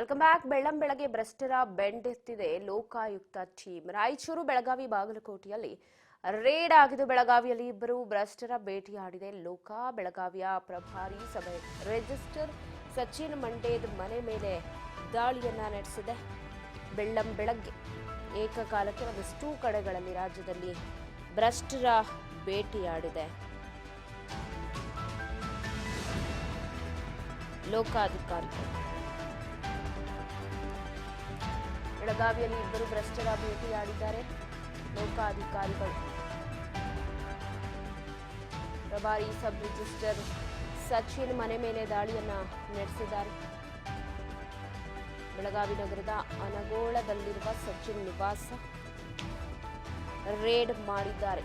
Welcome back. ಬೆಳ್ಳಂಬೆಳಗ್ಗೆ ಭ್ರಷ್ಟರ ಬೆಂಡೆತ್ತಿದೆ ಲೋಕಾಯುಕ್ತ ಟೀಮ್. ರಾಯಚೂರು, ಬೆಳಗಾವಿ, ಬಾಗಲಕೋಟೆಯಲ್ಲಿ ರೇಡ್ ಆಗಿದ್ದು, ಬೆಳಗಾವಿಯಲ್ಲಿ ಇಬ್ಬರು ಭ್ರಷ್ಟರ ಭೇಟಿಯಾಡಿದೆ ಲೋಕ. ಬೆಳಗಾವಿಯ ಪ್ರಭಾರಿ ಸಭೆ ರಿಜಿಸ್ಟರ್ ಸಚಿನ್ ಮಂಡೇದ್ ಮನೆ ಮೇಲೆ ದಾಳಿಯನ್ನ ನಡೆಸಿದೆ. ಬೆಳ್ಳಂಬೆಳಗ್ಗೆ ಏಕಕಾಲಕ್ಕೆ ಒಂದಷ್ಟು ಕಡೆಗಳಲ್ಲಿ ರಾಜ್ಯದಲ್ಲಿ ಭ್ರಷ್ಟರ ಭೇಟಿಯಾಡಿದೆ ಲೋಕಾಧಿಕಾರಿಗಳು. ಬೆಳಗಾವಿಯಲ್ಲಿ ಇಬ್ಬರು ಭ್ರಷ್ಟರ ಭೇಟಿಯಾಡಿದ್ದಾರೆ ಲೋಕಾಧಿಕಾರಿಗಳು. ಪ್ರಭಾರಿ ಸಬ್ ರಿಜಿಸ್ಟರ್ ಸಚಿನ್ ಮನೆ ಮೇಲೆ ದಾಳಿಯನ್ನ ನಡೆಸಿದ್ದಾರೆ. ಬೆಳಗಾವಿ ನಗರದ ಅನಗೋಳದಲ್ಲಿರುವ ಸಚಿನ್ ನಿವಾಸ ರೇಡ್ ಮಾಡಿದ್ದಾರೆ.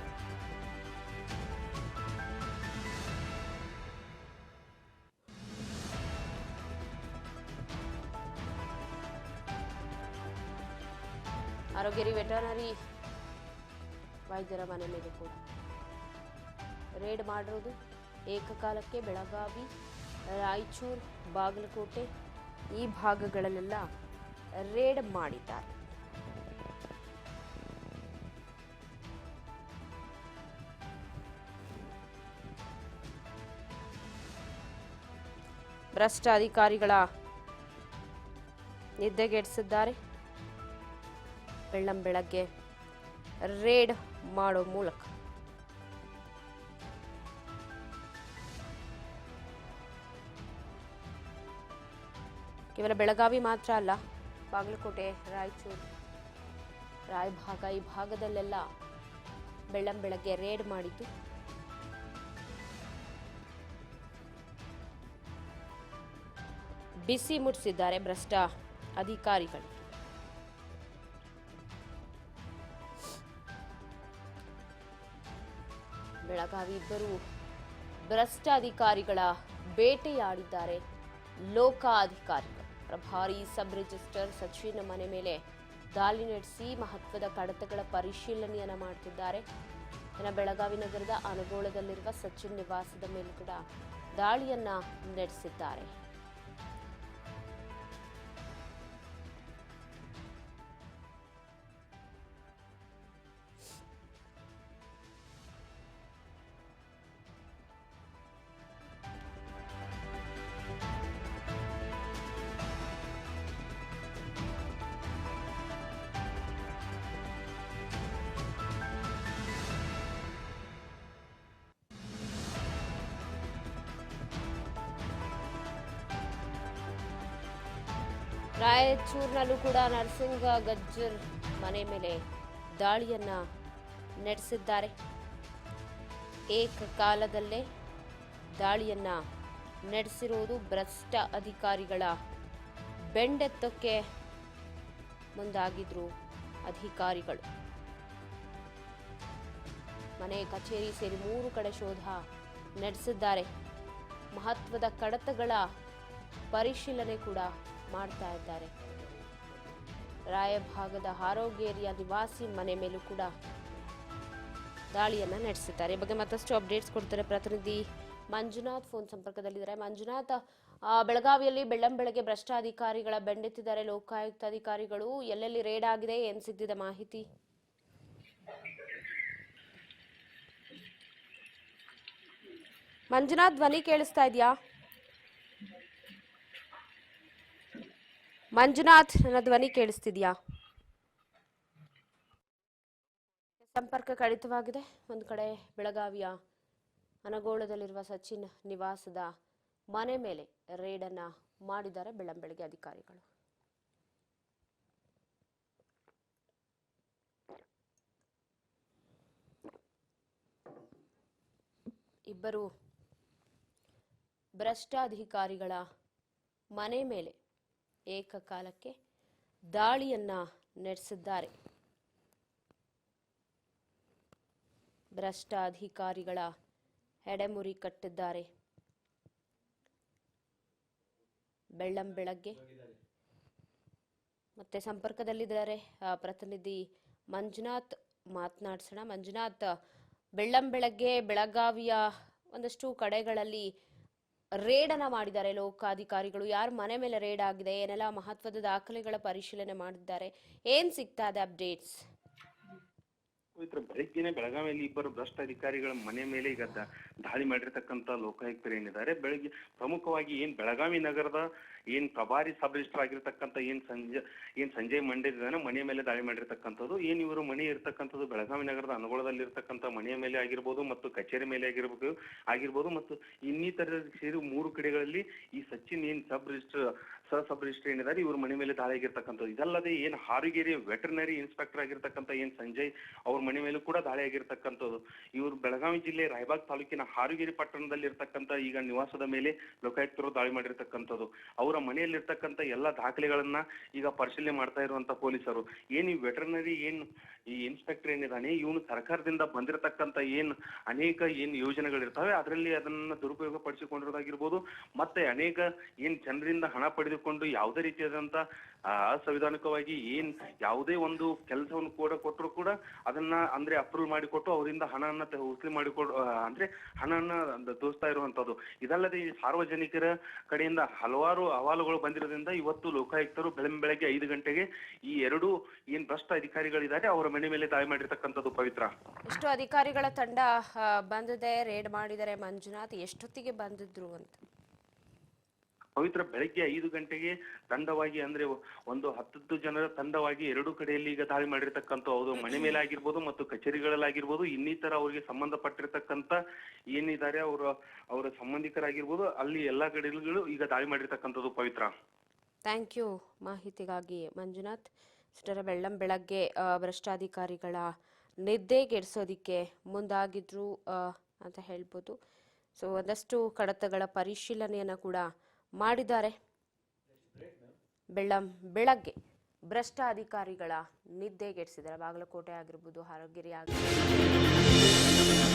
ಆರೋಗ್ಯರಿ ವೆಟರ್ನರಿ ವೈದ್ಯರ ಮನೆ ಮೇಲೆ ಕೂಡ ರೇಡ್ ಮಾಡಿರೋದು ಏಕಕಾಲಕ್ಕೆ. ಬೆಳಗಾವಿ, ರಾಯಚೂರು, ಬಾಗಲಕೋಟೆ ಈ ಭಾಗಗಳಲ್ಲೆಲ್ಲ ರೇಡ್ ಮಾಡಿದ್ದಾರೆ. ಭ್ರಷ್ಟ ಅಧಿಕಾರಿಗಳ ನಿದ್ದೆಗೆಡಿಸಿದ್ದಾರೆ. ಬೆಳ್ಳಂಬೆಳಗ್ಗೆ ರೇಡ್ ಮಾಡೋ ಮೂಲಕ ಕೇವಲ ಬೆಳಗಾವಿ ಮಾತ್ರ ಅಲ್ಲ, ಬಾಗಲಕೋಟೆ, ರಾಯಚೂರು, ರಾಯಭಾಗ ಈ ಭಾಗದಲ್ಲೆಲ್ಲ ಬೆಳ್ಳಂಬೆಳಗ್ಗೆ ರೇಡ್ ಮಾಡಿದ್ದು ಬಿಸಿ ಮುಟ್ಟಿಸಿದ್ದಾರೆ ಭ್ರಷ್ಟ ಅಧಿಕಾರಿಗಳು. ಬೆಳಗಾವಿ ಇಬ್ಬರು ಭ್ರಷ್ಟ ಅಧಿಕಾರಿಗಳ ಬೇಟೆಯಾಡಿದ್ದಾರೆ ಲೋಕಾಧಿಕಾರಿಗಳು. ಪ್ರಭಾರಿ ಸಬ್ ರಿಜಿಸ್ಟರ್ ಸಚಿನ್ ಮನೆ ಮೇಲೆ ದಾಳಿ ನಡೆಸಿ ಮಹತ್ವದ ಕಡತಗಳ ಪರಿಶೀಲನೆಯನ್ನ ಮಾಡುತ್ತಿದ್ದಾರೆ. ಇನ್ನು ಬೆಳಗಾವಿ ನಗರದ ಅನಗೋಳದಲ್ಲಿರುವ ಸಚಿನ್ ನಿವಾಸದ ಮೇಲೆ ಕೂಡ ದಾಳಿಯನ್ನ ನಡೆಸಿದ್ದಾರೆ. ರಾಯಚೂರಿನಲ್ಲೂ ಕೂಡ ನರಸಿಂಗ ಗಜ್ಜರ್ ಮನೆ ಮೇಲೆ ದಾಳಿಯನ್ನ ನಡೆಸಿದ್ದಾರೆ. ಏಕಕಾಲದಲ್ಲೇ ದಾಳಿಯನ್ನ ನಡೆಸಿರುವುದು ಭ್ರಷ್ಟ ಅಧಿಕಾರಿಗಳ ಬೆಂಡೆತ್ತಕ್ಕೆ ಮುಂದಾಗಿದ್ರು ಅಧಿಕಾರಿಗಳು. ಮನೆ, ಕಚೇರಿ ಸೇರಿ 3 ಕಡೆ ಶೋಧ ನಡೆಸಿದ್ದಾರೆ. ಮಹತ್ವದ ಕಡತಗಳ ಪರಿಶೀಲನೆ ಕೂಡ ಮಾಡ್ತಾ ಇದ್ದಾರೆ. ರಾಯಭಾಗದ ಆರೋಗ್ಯರಿಯ ನಿವಾಸಿ ಮನೆ ಮೇಲೂ ಕೂಡ ದಾಳಿಯನ್ನ ನಡೆಸಿದ್ದಾರೆ. ಈ ಬಗ್ಗೆ ಮತ್ತಷ್ಟು ಅಪ್ಡೇಟ್ಸ್ ಕೊಡ್ತಾರೆ ಪ್ರತಿನಿಧಿ ಮಂಜುನಾಥ್ ಫೋನ್ ಸಂಪರ್ಕದಲ್ಲಿದ್ದಾರೆ. ಮಂಜುನಾಥ್, ಬೆಳಗಾವಿಯಲ್ಲಿ ಬೆಳ್ಳಂಬೆಳಗ್ಗೆ ಭ್ರಷ್ಟ ಅಧಿಕಾರಿಗಳ ಬೆಂಡೆತ್ತಿದ್ದಾರೆ ಲೋಕಾಯುಕ್ತ ಅಧಿಕಾರಿಗಳು. ಎಲ್ಲೆಲ್ಲಿ ರೇಡ್ ಆಗಿದೆ, ಏನ್ ಸಿಗ್ತಿದೆ ಮಾಹಿತಿ? ಮಂಜುನಾಥ್, ಧ್ವನಿ ಕೇಳಿಸ್ತಾ ಇದೆಯಾ? ಮಂಜುನಾಥ್, ನನ್ನ ಧ್ವನಿ ಕೇಳಿಸ್ತಿದ್ಯಾ? ಸಂಪರ್ಕ ಕಡಿತವಾಗಿದೆ. ಒಂದು ಕಡೆ ಬೆಳಗಾವಿಯ ಅನಗೋಳದಲ್ಲಿರುವ ಸಚಿನ್ ನಿವಾಸದ ಮನೆ ಮೇಲೆ ರೇಡನ್ನ ಮಾಡಿದ್ದಾರೆ ಬೆಳ್ಳಂಬೆಳಗ್ಗೆ ಅಧಿಕಾರಿಗಳು. ಇಬ್ಬರು ಭ್ರಷ್ಟ ಅಧಿಕಾರಿಗಳ ಮನೆ ಮೇಲೆ ಏಕಕಾಲಕ್ಕೆ ದಾಳಿಯನ್ನ ನಡೆಸಿದ್ದಾರೆ. ಭ್ರಷ್ಟ ಅಧಿಕಾರಿಗಳ ಹೆಡೆಮುರಿ ಕಟ್ಟಿದ್ದಾರೆ. ಬೆಳ್ಳಂಬೆಳಗ್ಗೆ ಮತ್ತೆ ಸಂಪರ್ಕದಲ್ಲಿದ್ದಾರೆ ಪ್ರತಿನಿಧಿ ಮಂಜುನಾಥ್, ಮಾತನಾಡಿಸೋಣ. ಮಂಜುನಾಥ್, ಬೆಳ್ಳಂಬೆಳಗ್ಗೆ ಬೆಳಗಾವಿಯ ಒಂದಷ್ಟು ಕಡೆಗಳಲ್ಲಿ ರೇಡನ್ನ ಮಾಡಿದ್ದಾರೆ ಲೋಕಾಧಿಕಾರಿಗಳು. ಯಾರ ಮನೆ ಮೇಲೆ ರೇಡ್ ಆಗಿದೆ, ಏನೆಲ್ಲ ಮಹತ್ವದ ದಾಖಲೆಗಳ ಪರಿಶೀಲನೆ ಮಾಡಿದ್ದಾರೆ, ಏನ್ ಸಿಗ್ತಾ ಇದೆ ಅಪ್ಡೇಟ್ಸ್? ಬೆಳಗ್ಗೆನೆ ಬೆಳಗಾವಿಯಲ್ಲಿ ಇಬ್ಬರು ಭ್ರಷ್ಟ ಅಧಿಕಾರಿಗಳ ಮನೆ ಮೇಲೆ ಈಗ ದಾಳಿ ಮಾಡಿರ್ತಕ್ಕಂಥ ಲೋಕಾಯುಕ್ತರು ಏನಿದ್ದಾರೆ, ಬೆಳಗ್ಗೆ ಪ್ರಮುಖವಾಗಿ ಬೆಳಗಾವಿ ನಗರದ ಪ್ರಭಾರಿ ಸಬ್ ರಿಜಿಸ್ಟರ್ ಆಗಿರ್ತಕ್ಕಂಥ ಸಂಜಯ್ ಮಂಡ್ಯ ಇದ್ದಾನೆ ಮನೆಯ ಮೇಲೆ ದಾಳಿ ಮಾಡಿರ್ತಕ್ಕಂಥದ್ದು. ಇವರು ಮನೆ ಇರ್ತಕ್ಕಂಥದ್ದು ಬೆಳಗಾವಿ ನಗರದ ಅನುಗುಣದಲ್ಲಿರ್ತಕ್ಕಂಥ ಮನೆಯ ಮೇಲೆ ಆಗಿರ್ಬೋದು ಮತ್ತು ಕಚೇರಿ ಮೇಲೆ ಆಗಿರ್ಬೋದು ಮತ್ತು ಇನ್ನಿತರ ಸೇರಿ 3 ಕಡೆಗಳಲ್ಲಿ ಈ ಸಚಿನ್ ಸಬ್ ರಿಜಿಸ್ಟರ್ ಏನಿದ್ದಾರೆ ಇವ್ರ ಮನೆ ಮೇಲೆ ದಾಳಿ ಆಗಿರ್ತಕ್ಕಂಥದ್ದು. ಇದಲ್ಲದೆ ಹಾರುಗೇರಿ ವೆಟರ್ನರಿ ಇನ್ಸ್ಪೆಕ್ಟರ್ ಆಗಿರ್ತಕ್ಕಂಥ ಸಂಜಯ್ ಅವ್ರ ಮನೆ ಮೇಲೂ ಕೂಡ ದಾಳಿ ಆಗಿರ್ತಕ್ಕಂಥದ್ದು. ಇವರು ಬೆಳಗಾವಿ ಜಿಲ್ಲೆ ರಾಯಬಾಗ್ ತಾಲೂಕಿನ ಹಾರುಗೇರಿ ಪಟ್ಟಣದಲ್ಲಿ ಇರ್ತಕ್ಕಂಥ ಈಗ ನಿವಾಸದ ಮೇಲೆ ಲೋಕಾಯುಕ್ತರು ದಾಳಿ ಮಾಡಿರ್ತಕ್ಕಂಥದ್ದು. ಅವರ ಮನೆಯಲ್ಲಿರ್ತಕ್ಕಂಥ ಎಲ್ಲ ದಾಖಲೆಗಳನ್ನ ಈಗ ಪರಿಶೀಲನೆ ಮಾಡ್ತಾ ಇರುವಂತ ಪೊಲೀಸರು ಈ ವೆಟರ್ನರಿ ಈ ಇನ್ಸ್ಪೆಕ್ಟರ್ ಏನಿದಾನೆ ಇವನು ಸರ್ಕಾರದಿಂದ ಬಂದಿರತಕ್ಕಂಥ ಅನೇಕ ಯೋಜನೆಗಳಿರ್ತವೆ ಅದರಲ್ಲಿ ಅದನ್ನ ದುರುಪಯೋಗ ಪಡಿಸಿಕೊಂಡಿರೋದಾಗಿರ್ಬೋದು ಮತ್ತೆ ಅನೇಕ ಜನರಿಂದ ಹಣ ಪಡೆದುಕೊಂಡು ಯಾವುದೇ ರೀತಿಯಾದಂತ ಅಸಂವಿಧಾನಿಕವಾಗಿ ಯಾವುದೇ ಒಂದು ಕೆಲಸವನ್ನು ಕೂಡ ಕೊಟ್ಟರು ಕೂಡ ಅದನ್ನ ಅಪ್ರೂವ್ ಮಾಡಿಕೊಟ್ಟು ಅವರಿಂದ ಹಣವನ್ನ ವಸೂಲಿ ಮಾಡಿಕೊಡು ಹಣವನ್ನ ದೋಸ್ತಾ ಇರುವಂತದ್ದು. ಇದಲ್ಲದೆ ಈ ಸಾರ್ವಜನಿಕರ ಕಡೆಯಿಂದ ಹಲವಾರು ಅಹವಾಲುಗಳು ಬಂದಿರೋದ್ರಿಂದ ಇವತ್ತು ಲೋಕಾಯುಕ್ತರು ಬೆಳಗ್ಗೆ 5 ಗಂಟೆಗೆ ಈ 2 ಭ್ರಷ್ಟ ಅಧಿಕಾರಿಗಳಿದ್ದಾರೆ ಅವರ ಮನೆ ಮೇಲೆ ದಾಳಿ ಮಾಡಿರ್ತಕ್ಕಂಥದ್ದು. ಪವಿತ್ರ, ಎಷ್ಟು ಅಧಿಕಾರಿಗಳ ತಂಡ ಬಂದಿದೆ, ರೇಡ್ ಮಾಡಿದರೆ ಮಂಜುನಾಥ್, ಎಷ್ಟೊತ್ತಿಗೆ ಬಂದಿದ್ರು ಅಂತ? ಪವಿತ್ರ, ಬೆಳಗ್ಗೆ 5 ಗಂಟೆಗೆ ತಂಡವಾಗಿ ಒಂದು 10 ಜನರ ತಂಡವಾಗಿ 2 ಕಡೆಯಲ್ಲಿ ಈಗ ದಾಳಿ ಮಾಡಿರ್ತಕ್ಕಂಥ ಹೌದು ಮನೆ ಮೇಲೆ ಆಗಿರ್ಬೋದು ಮತ್ತು ಕಚೇರಿಗಳಲ್ಲಾಗಿರ್ಬೋದು ಇನ್ನಿತರ ಅವರಿಗೆ ಸಂಬಂಧಪಟ್ಟಿರ್ತಕ್ಕಂಥ ಏನಿದ್ದಾರೆ ಅವರ ಸಂಬಂಧಿಕರಾಗಿರ್ಬೋದು ಅಲ್ಲಿ ಎಲ್ಲಾ ಕಡೆಗಳು ಈಗ ದಾಳಿ ಮಾಡಿರ್ತಕ್ಕಂಥದ್ದು. ಪವಿತ್ರ, ಥ್ಯಾಂಕ್ ಯು ಮಾಹಿತಿಗಾಗಿ ಮಂಜುನಾಥ್. ಬೆಳಗ್ಗೆ ಭ್ರಷ್ಟಾಧಿಕಾರಿಗಳ ನಿದ್ದೆಗೆಡಿಸೋದಿಕ್ಕೆ ಮುಂದಾಗಿದ್ರು ಅಂತ ಹೇಳ್ಬೋದು. ಸೊ ಒಂದಷ್ಟು ಕಡತಗಳ ಪರಿಶೀಲನೆಯನ್ನ ಕೂಡ ಮಾಡಿದ್ದಾರೆ. ಬೆಳಗ್ಗೆ ಭ್ರಷ್ಟ ಅಧಿಕಾರಿಗಳ ನಿದ್ದೆಗೆಡಿಸಿದ್ದಾರೆ. ಬಾಗಲಕೋಟೆ ಆಗಿರ್ಬೋದು, ಹಾರಗಿರಿ ಆಗಿರ್ಬೋದು.